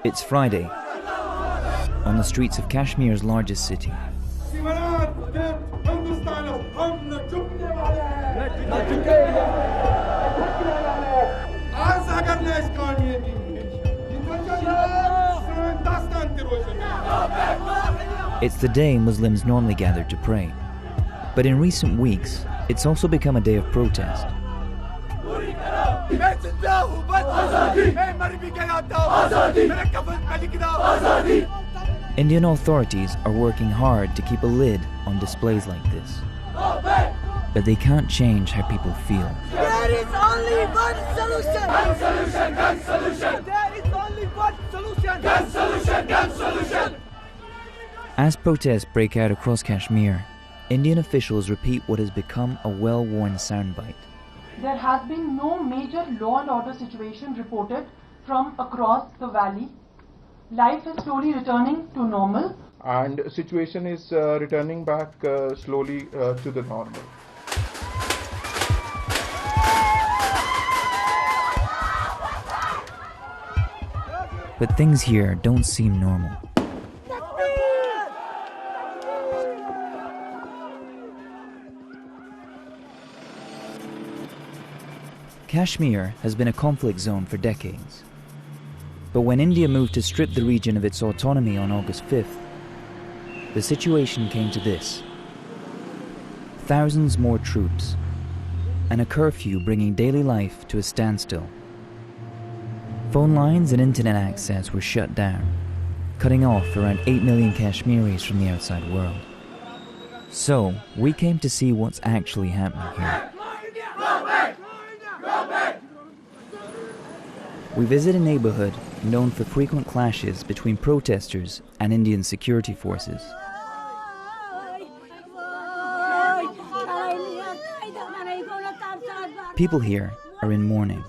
It's Friday, on the streets of Kashmir's largest city. It's the day Muslims normally gather to pray. But in recent weeks, it's also become a day of protest. Indian authorities are working hard to keep a lid on displays like this. But they can't change how people feel. There is only one solution! Gun solution! Gun solution! There is only one solution! Gun solution! Gun solution! As protests break out across Kashmir, Indian officials repeat what has become a well-worn soundbite. There has been no major law and order situation reported from across the valley. Life is slowly returning to normal. And situation is returning back slowly to the normal. But things here don't seem normal. Kashmir has been a conflict zone for decades. But when India moved to strip the region of its autonomy on August 5th, the situation came to this. Thousands more troops, and a curfew bringing daily life to a standstill. Phone lines and internet access were shut down, cutting off around 8 million Kashmiris from the outside world. So, we came to see what's actually happening here. We visit a neighborhood known for frequent clashes between protesters and Indian security forces. People here are in mourning.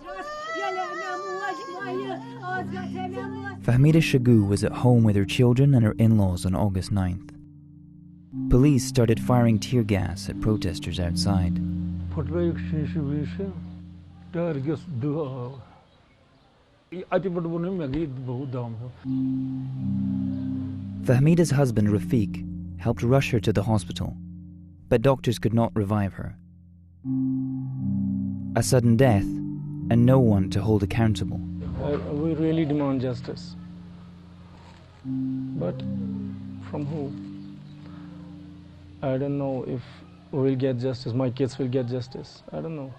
Fahmida Shagu was at home with her children and her in-laws on August 9th. Police started firing tear gas at protesters outside. Fahmida's husband Rafiq helped rush her to the hospital, but doctors could not revive her. A sudden death and no one to hold accountable. We really demand justice. But from who? I don't know if we'll get justice, my kids will get justice. I don't know.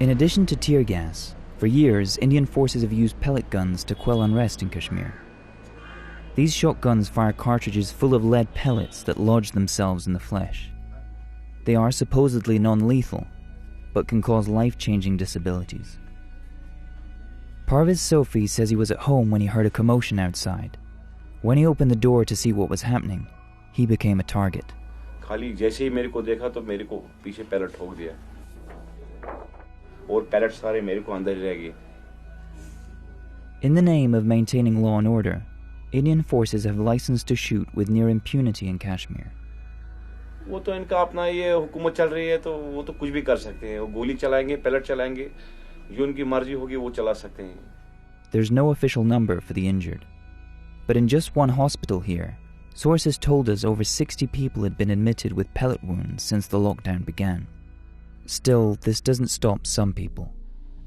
In addition to tear gas, for years Indian forces have used pellet guns to quell unrest in Kashmir. These shotguns fire cartridges full of lead pellets that lodge themselves in the flesh. They are supposedly non-lethal, but can cause life-changing disabilities. Parvez Sophie says he was at home when he heard a commotion outside. When he opened the door to see what was happening, he became a target. In the name of maintaining law and order, Indian forces have license to shoot with near impunity in Kashmir. There's no official number for the injured. But in just one hospital here, sources told us over 60 people had been admitted with pellet wounds since the lockdown began. Still, this doesn't stop some people.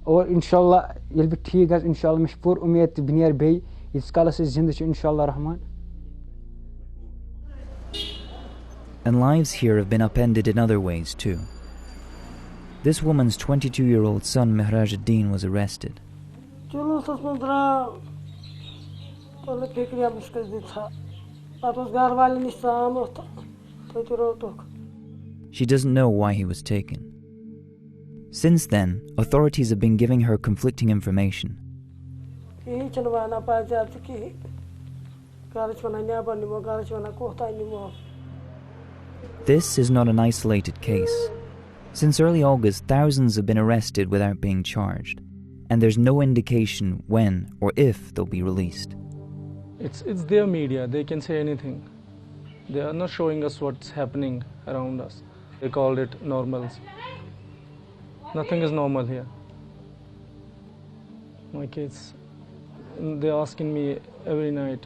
और इंशाल्लाह ये भी ठीक है इंशाल्लाह मशपूर उम्मीद veneer बे इस काल से जिंदा छ इंशाल्लाह Rahman. And lives here have been upended in other ways too. This woman's 22-year-old son Mehrajuddin was arrested. She doesn't know why he was taken. Since then, authorities have been giving her conflicting information. This is not an isolated case. Since early August, thousands have been arrested without being charged, and there's no indication when or if they'll be released. It's their media, they can say anything. They are not showing us what's happening around us. They called it normals. Nothing is normal here. my kids. And they're asking me every night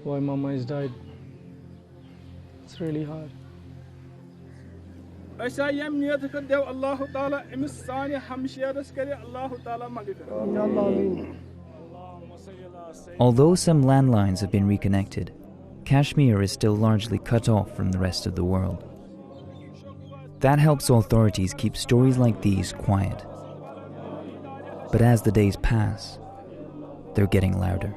why Mama has died. It's really hard. Although some landlines have been reconnected, Kashmir is still largely cut off from the rest of the world. That helps authorities keep stories like these quiet. But as the days pass, they're getting louder.